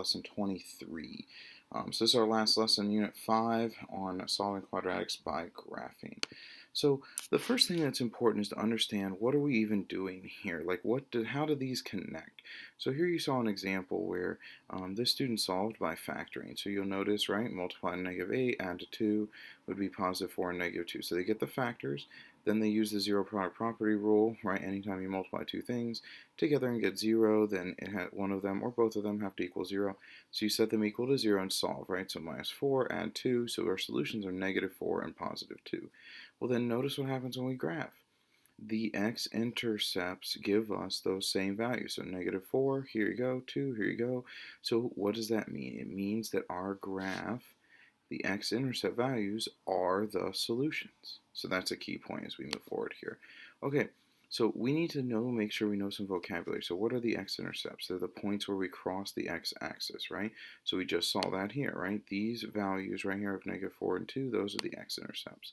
lesson 23. So this is our last lesson, Unit 5, on solving quadratics by graphing. So the first thing that's important is to understand, what are we even doing here? Like, how do these connect? So here you saw an example where this student solved by factoring. So you'll notice, right, multiply -8, add to 2 would be +4 and -2. So they get the factors. Then they use the zero product property rule, right? Anytime you multiply two things together and get 0, then one of them or both of them have to equal 0. So you set them equal to 0 and solve, right? So -4, add 2, so our solutions are -4 and +2. Well, then notice what happens when we graph. The x-intercepts give us those same values. So -4, here you go, 2, here you go. So what does that mean? It means that our graph, the x-intercept values, are the solutions. So that's a key point as we move forward here. Okay, so we need to make sure we know some vocabulary. So what are the x-intercepts? They're the points where we cross the x-axis, right? So we just saw that here, right? These values right here of -4 and 2, those are the x-intercepts.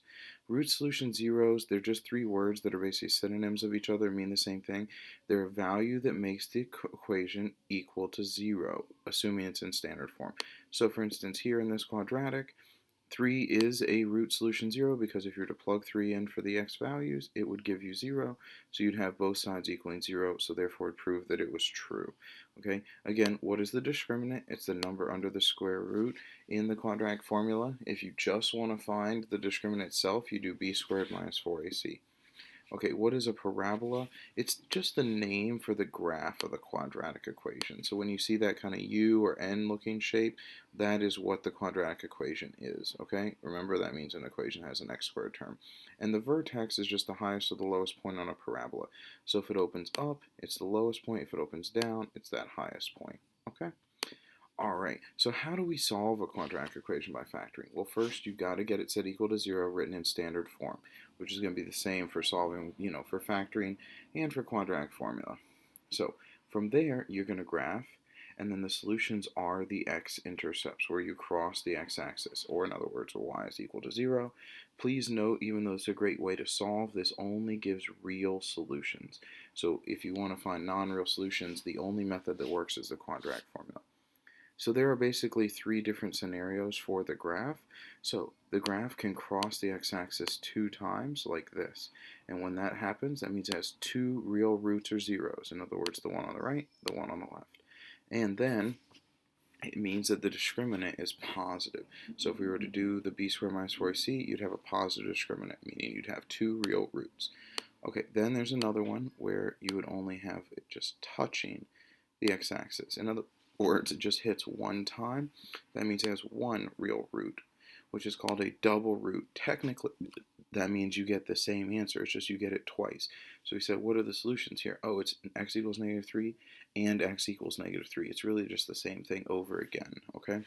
Root solution zeros, they're just three words that are basically synonyms of each other, mean the same thing. They're a value that makes the equation equal to 0, assuming it's in standard form. So for instance, here in this quadratic, 3 is a root solution 0, because if you were to plug 3 in for the x values, it would give you 0. So you'd have both sides equaling 0, so therefore it proved that it was true. Okay, again, what is the discriminant? It's the number under the square root in the quadratic formula. If you just want to find the discriminant itself, you do b squared minus 4ac. Okay, what is a parabola? It's just the name for the graph of the quadratic equation. So when you see that kind of U or N looking shape, that is what the quadratic equation is, okay? Remember, that means an equation has an x squared term. And the vertex is just the highest or the lowest point on a parabola. So if it opens up, it's the lowest point. If it opens down, it's that highest point, okay? Alright, so how do we solve a quadratic equation by factoring? Well, first you've got to get it set equal to 0 written in standard form, which is going to be the same for solving, for factoring and for quadratic formula. So from there, you're going to graph, and then the solutions are the x-intercepts, where you cross the x-axis, or in other words, y is equal to 0. Please note, even though it's a great way to solve, this only gives real solutions. So if you want to find non-real solutions, the only method that works is the quadratic formula. So there are basically three different scenarios for the graph. So the graph can cross the x-axis 2 times, like this. And when that happens, that means it has 2 real roots or zeros. In other words, the one on the right, the one on the left. And then it means that the discriminant is positive. So if we were to do the b squared minus 4ac, you'd have a positive discriminant, meaning you'd have 2 real roots. Okay, then there's another one where you would only have it just touching the x-axis. In other words, it just hits one time. That means it has one real root, which is called a double root. Technically, that means you get the same answer. It's just you get it twice. So we said, what are the solutions here? Oh, it's x equals -3 and x equals -3. It's really just the same thing over again, okay?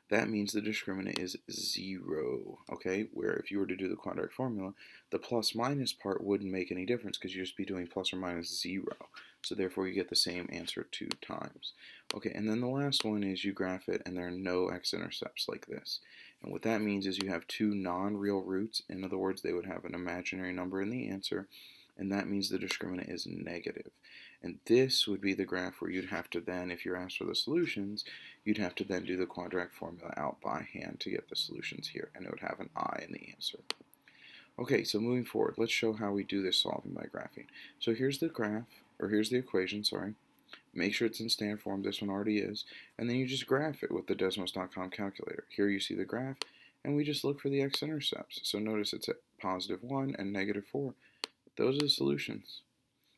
That means the discriminant is 0, okay? Where if you were to do the quadratic formula, the plus minus part wouldn't make any difference, because you'd just be doing plus or minus 0. So therefore you get the same answer 2 times. Okay, and then the last one is you graph it and there are no x-intercepts, like this. And what that means is you have 2 non-real roots. In other words, they would have an imaginary number in the answer, and that means the discriminant is negative. And this would be the graph where you'd have to then, if you're asked for the solutions, you'd have to then do the quadratic formula out by hand to get the solutions here, and it would have an I in the answer. Okay, so moving forward, let's show how we do this solving by graphing. So here's the graph, or here's the equation, sorry. Make sure it's in standard form, this one already is, and then you just graph it with the Desmos.com calculator. Here you see the graph, and we just look for the x-intercepts. So notice it's at +1 and -4. Those are the solutions.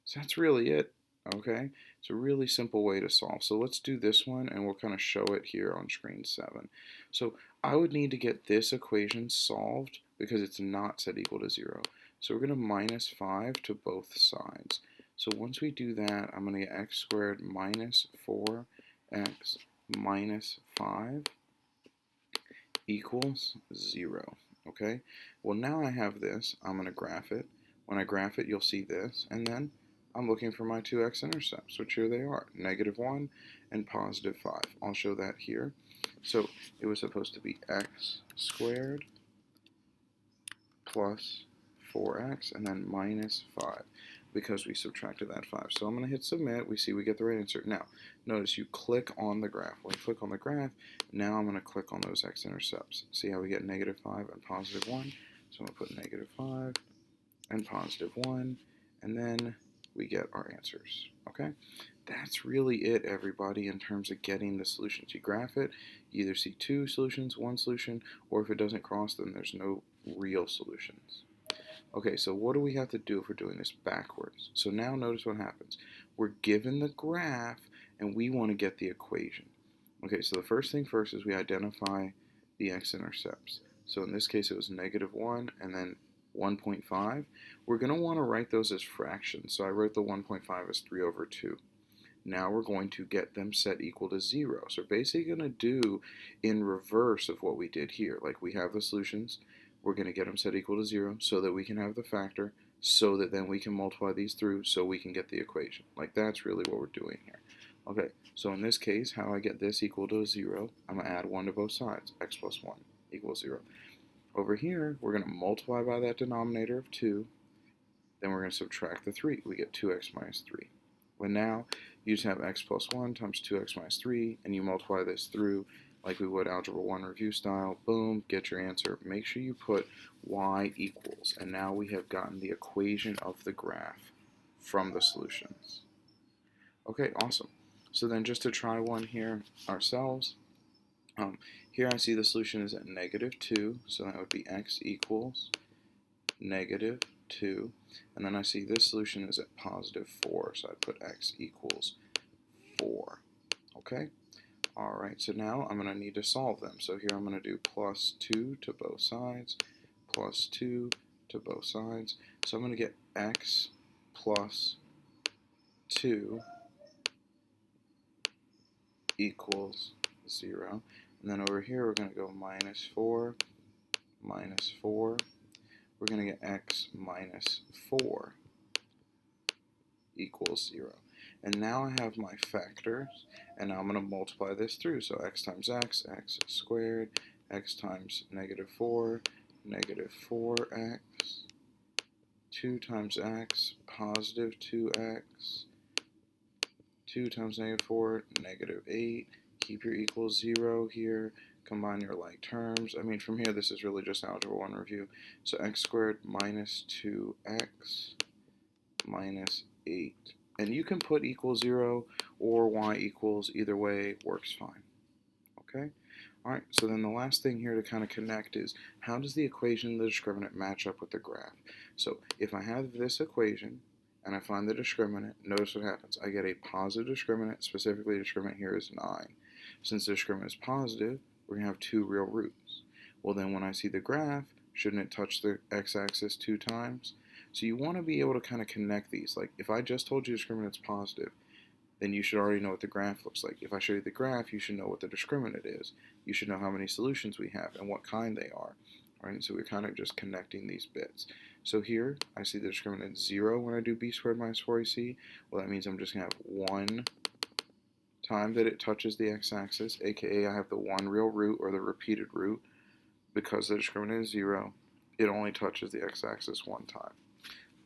So that's really it, okay? It's a really simple way to solve. So let's do this one, and we'll kind of show it here on screen 7. So I would need to get this equation solved because it's not set equal to 0. So we're going to -5 to both sides. So once we do that, I'm going to get x squared minus 4x minus 5 equals 0, okay? Well, now I have this. I'm going to graph it. When I graph it, you'll see this, and then I'm looking for my 2 x-intercepts, which here they are, -1 and +5. I'll show that here. So it was supposed to be x squared plus 4x and then minus 5. because we subtracted that 5. So I'm going to hit submit. We see we get the right answer. Now, notice you click on the graph. When you click on the graph, now I'm going to click on those x-intercepts. See how we get -5 and +1? So I'm going to put -5 and +1, and then we get our answers. Okay? That's really it, everybody, in terms of getting the solutions. You graph it, you either see 2 solutions, 1 solution, or if it doesn't cross, then there's no real solutions. Okay, so what do we have to do if we're doing this backwards? So now notice what happens. We're given the graph, and we want to get the equation. Okay, so the first thing first is we identify the x-intercepts. So in this case, it was -1 and then 1.5. We're going to want to write those as fractions. So I wrote the 1.5 as 3/2. Now we're going to get them set equal to 0. So we're basically going to do in reverse of what we did here. Like we have the solutions, we're going to get them set equal to 0 so that we can have the factor, so that then we can multiply these through so we can get the equation. Like that's really what we're doing here. Okay, so in this case, how I get this equal to 0, I'm going to add 1 to both sides. X plus 1 equals 0. Over here, we're going to multiply by that denominator of 2. Then we're going to subtract the 3. We get 2x minus 3. Well, now you just have x plus 1 times 2x minus 3, and you multiply this through like we would Algebra 1 review style. Boom, get your answer. Make sure you put y equals. And now we have gotten the equation of the graph from the solutions. Okay, awesome. So then just to try one here ourselves, here I see the solution is at -2, so that would be x equals -2. And then I see this solution is at +4, so I put x equals 4. Okay? Alright, so now I'm going to need to solve them. So here I'm going to do +2 to both sides, +2 to both sides. So I'm going to get x plus 2 equals 0. And then over here we're going to go -4, -4. We're going to get x minus 4 equals 0. And now I have my factors, and now I'm going to multiply this through. So x times x squared, x times -4, -4x, 2 times x, +2x, 2 times -4, -8. Keep your equals 0 here. Combine your like terms. I mean, from here, this is really just Algebra 1 review. So x squared minus 2x minus 8. And you can put equals 0 or y equals, either way works fine. Okay? Alright, so then the last thing here to kind of connect is, how does the equation and the discriminant match up with the graph? So if I have this equation, and I find the discriminant, notice what happens. I get a positive discriminant, specifically the discriminant here is 9. Since the discriminant is positive, we're going to have 2 real roots. Well then when I see the graph, shouldn't it touch the x-axis 2 times? So you want to be able to kind of connect these. Like if I just told you discriminant's positive, then you should already know what the graph looks like. If I show you the graph, you should know what the discriminant is. You should know how many solutions we have and what kind they are. Right? So we're kind of just connecting these bits. So here, I see the discriminant 0 when I do b squared minus 4ac. Well, that means I'm just going to have 1 time that it touches the x-axis, aka I have the 1 real root or the repeated root. Because the discriminant is 0, it only touches the x-axis 1 time.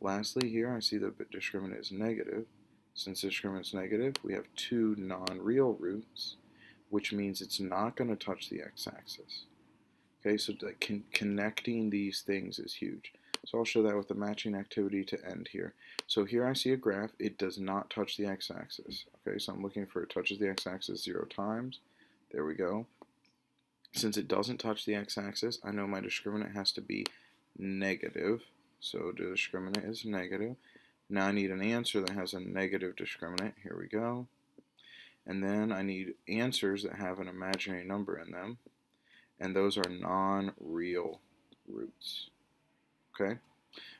Lastly, here I see the discriminant is negative. Since the discriminant is negative, we have 2 non-real roots, which means it's not going to touch the x-axis. Okay, so connecting these things is huge. So I'll show that with the matching activity to end here. So here I see a graph. It does not touch the x-axis. Okay, so I'm looking for it touches the x-axis 0 times. There we go. Since it doesn't touch the x-axis, I know my discriminant has to be negative. So the discriminant is negative. Now I need an answer that has a negative discriminant. Here we go. And then I need answers that have an imaginary number in them. And those are non-real roots. Okay?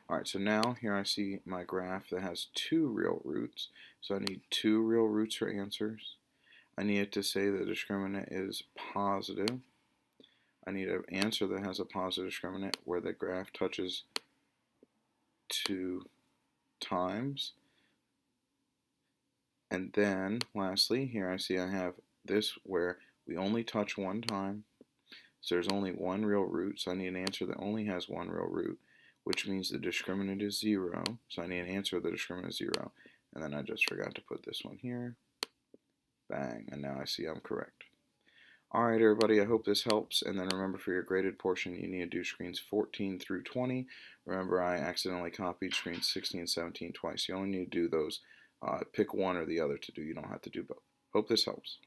Alright, so now here I see my graph that has 2 real roots. So I need 2 real roots for answers. I need it to say the discriminant is positive. I need an answer that has a positive discriminant where the graph touches 2 times. And then, lastly, here I see I have this where we only touch 1 time. So there's only 1 real root, so I need an answer that only has 1 real root. which means the discriminant is 0. So I need an answer of the discriminant is 0. And then I just forgot to put this one here. Bang, and now I see I'm correct. Alright everybody, I hope this helps, and then remember for your graded portion you need to do screens 14 through 20. Remember I accidentally copied screens 16 and 17 twice. You only need to do those. Pick one or the other to do. You don't have to do both. Hope this helps.